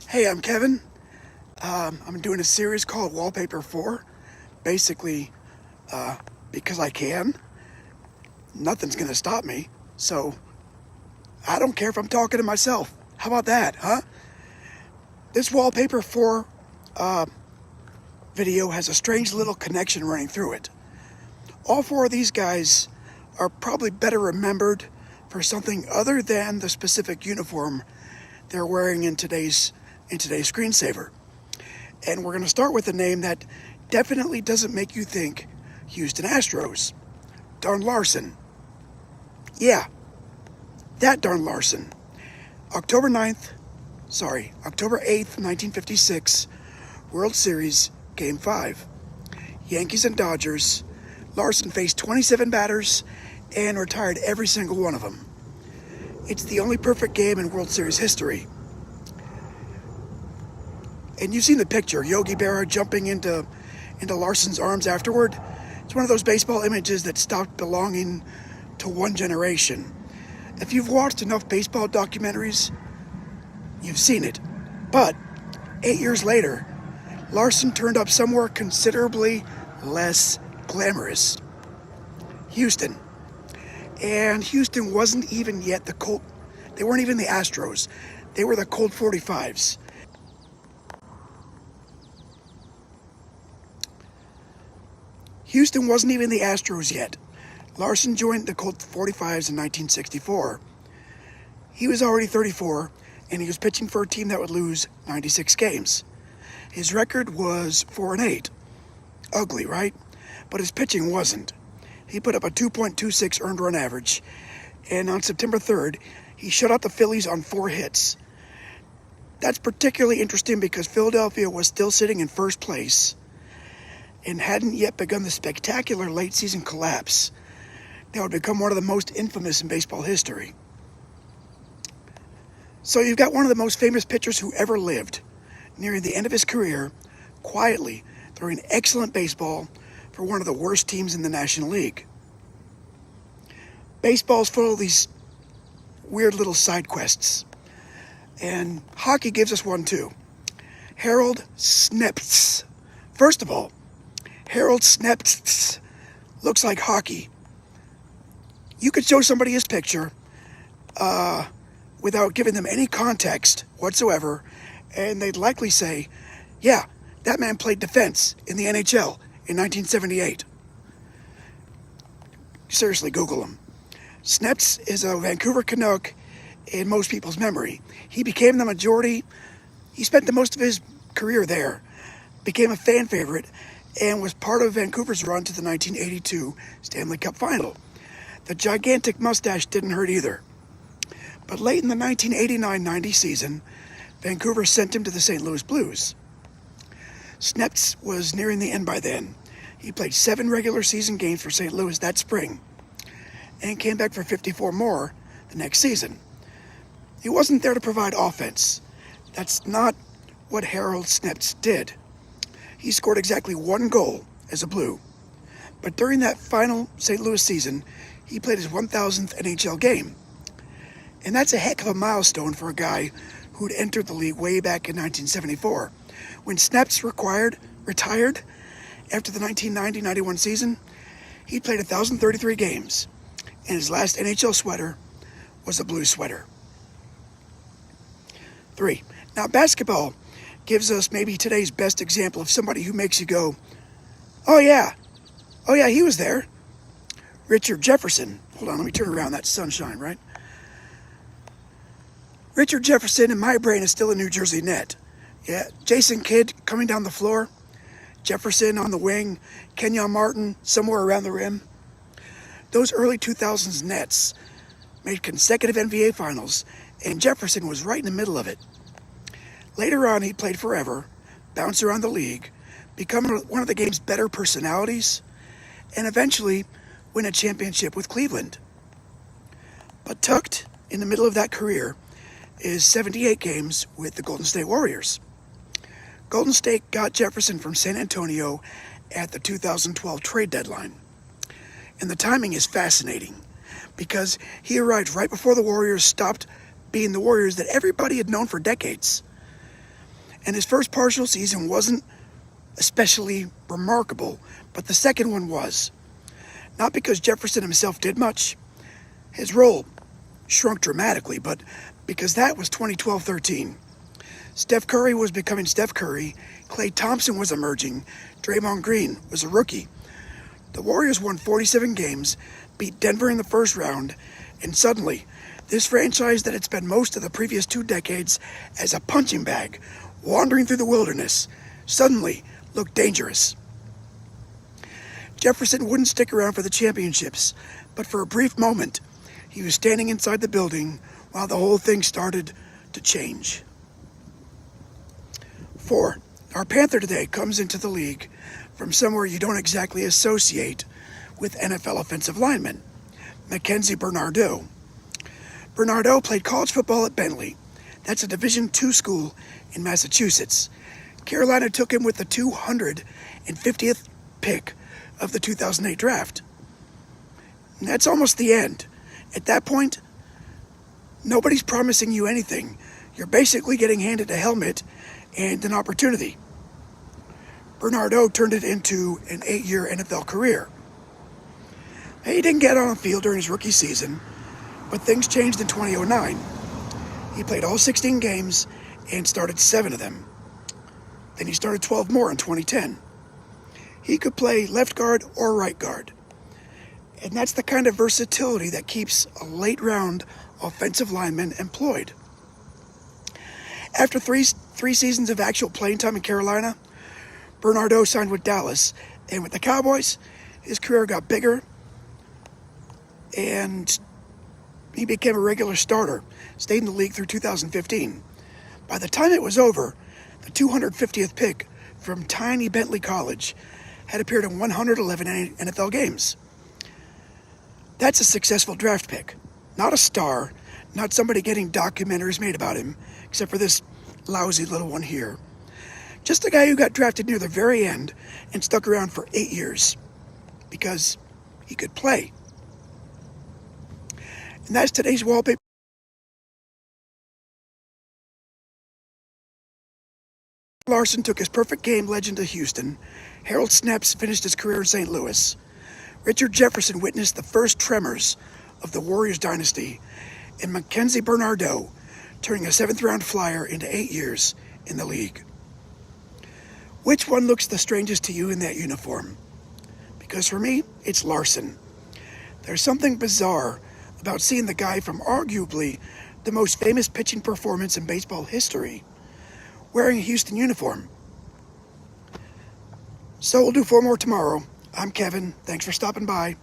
Hey, I'm Kevin. I'm doing a series called Wallpaper 4. Basically, because I can. Nothing's going to stop me. So, I don't care if I'm talking to myself. How about that, huh? This Wallpaper 4 video has a strange little connection running through it. All four of these guys are probably better remembered for something other than the specific uniform they're wearing in today's screensaver. And we're going to start with a name that definitely doesn't make you think Houston Astros. Darn Larsen. Yeah, that darn Larsen. October 8th, 1956, World Series, Game 5. Yankees and Dodgers. Larsen faced 27 batters and retired every single one of them. It's the only perfect game in World Series history. And you've seen the picture, Yogi Berra jumping into Larsen's arms afterward. It's one of those baseball images that stopped belonging to one generation. If you've watched enough baseball documentaries, you've seen it. But 8 years later, Larsen turned up somewhere considerably less glamorous. Houston. And Houston wasn't even yet the Colt. They weren't even the Astros. They were the Colt 45s. Houston wasn't even the Astros yet. Larsen joined the Colt 45s in 1964. He was already 34, and he was pitching for a team that would lose 96 games. His record was 4-8. Ugly, right? But his pitching wasn't. He put up a 2.26 earned run average, and on September 3rd, he shut out the Phillies on 4 hits. That's particularly interesting because Philadelphia was still sitting in first place and hadn't yet begun the spectacular late-season collapse that would become one of the most infamous in baseball history. So you've got one of the most famous pitchers who ever lived, nearing the end of his career, quietly throwing excellent baseball for one of the worst teams in the National League. Baseball's full of these weird little side quests, and hockey gives us one too. Harold Snepsts. First of all, Harold Snepsts looks like hockey. You could show somebody his picture without giving them any context whatsoever, and they'd likely say, yeah, that man played defense in the NHL in 1978. Seriously, Google him. Snepsts is a Vancouver Canuck in most people's memory. He became the majority. He spent the most of his career there, became a fan favorite, and was part of Vancouver's run to the 1982 Stanley Cup Final. The gigantic mustache didn't hurt either. But late in the 1989-90 season, Vancouver sent him to the St. Louis Blues. Snepsts was nearing the end by then. He played 7 regular season games for St. Louis that spring and came back for 54 more the next season. He wasn't there to provide offense. That's not what Harold Snepsts did. He scored exactly 1 goal as a Blue. But during that final St. Louis season, he played his 1,000th NHL game. And that's a heck of a milestone for a guy who'd entered the league way back in 1974. When Snepsts retired after the 1990-91 season, he'd played 1,033 games, and his last NHL sweater was a Blue sweater. 3. Now, basketball gives us maybe today's best example of somebody who makes you go, oh yeah, he was there. Richard Jefferson. Hold on, let me turn around, that's sunshine, right? Richard Jefferson in my brain is still a New Jersey Net. Yeah, Jason Kidd coming down the floor, Jefferson on the wing, Kenyon Martin somewhere around the rim. Those early 2000s Nets made consecutive NBA finals, and Jefferson was right in the middle of it. Later on, he played forever, bounced around the league, become one of the game's better personalities, and eventually win a championship with Cleveland. But tucked in the middle of that career is 78 games with the Golden State Warriors. Golden State got Jefferson from San Antonio at the 2012 trade deadline. And the timing is fascinating because he arrived right before the Warriors stopped being the Warriors that everybody had known for decades. And his first partial season wasn't especially remarkable, but the second one was. Not because Jefferson himself did much. His role shrunk dramatically, but because that was 2012-13. Steph Curry was becoming Steph Curry, Klay Thompson was emerging, Draymond Green was a rookie. The Warriors won 47 games, beat Denver in the first round, and suddenly, this franchise that had spent most of the previous 2 decades as a punching bag, wandering through the wilderness, suddenly looked dangerous. Jefferson wouldn't stick around for the championships, but for a brief moment, he was standing inside the building while the whole thing started to change. 4. Our Panther today comes into the league from somewhere you don't exactly associate with NFL offensive linemen, Mackenzy Bernardeau. Bernardeau played college football at Bentley. That's a Division II school in Massachusetts. Carolina took him with the 250th pick of the 2008 draft. And that's almost the end. At that point, nobody's promising you anything. You're basically getting handed a helmet and an opportunity. Bernardeau turned it into an 8-year NFL career. He didn't get on the field during his rookie season, but things changed in 2009. He played all 16 games and started 7 of them. Then he started 12 more in 2010. He could play left guard or right guard. And that's the kind of versatility that keeps a late-round offensive lineman employed. After three seasons of actual playing time in Carolina, Bernardeau signed with Dallas. And with the Cowboys, his career got bigger, and he became a regular starter, stayed in the league through 2015. By the time it was over, the 250th pick from tiny Bentley College had appeared in 111 NFL games. That's a successful draft pick. Not a star, not somebody getting documentaries made about him, except for this lousy little one here. Just a guy who got drafted near the very end and stuck around for 8 years because he could play. And that's today's Wallpaper. Larsen took his perfect game legend to Houston. Harold Snepsts finished his career in St. Louis. Richard Jefferson witnessed the first tremors of the Warriors dynasty, and Mackenzy Bernardeau turning a 7th-round flyer into 8 years in the league. Which one looks the strangest to you in that uniform? Because for me, it's Larsen. There's something bizarre about seeing the guy from arguably the most famous pitching performance in baseball history wearing a Houston uniform. So we'll do 4 more tomorrow. I'm Kevin. Thanks for stopping by.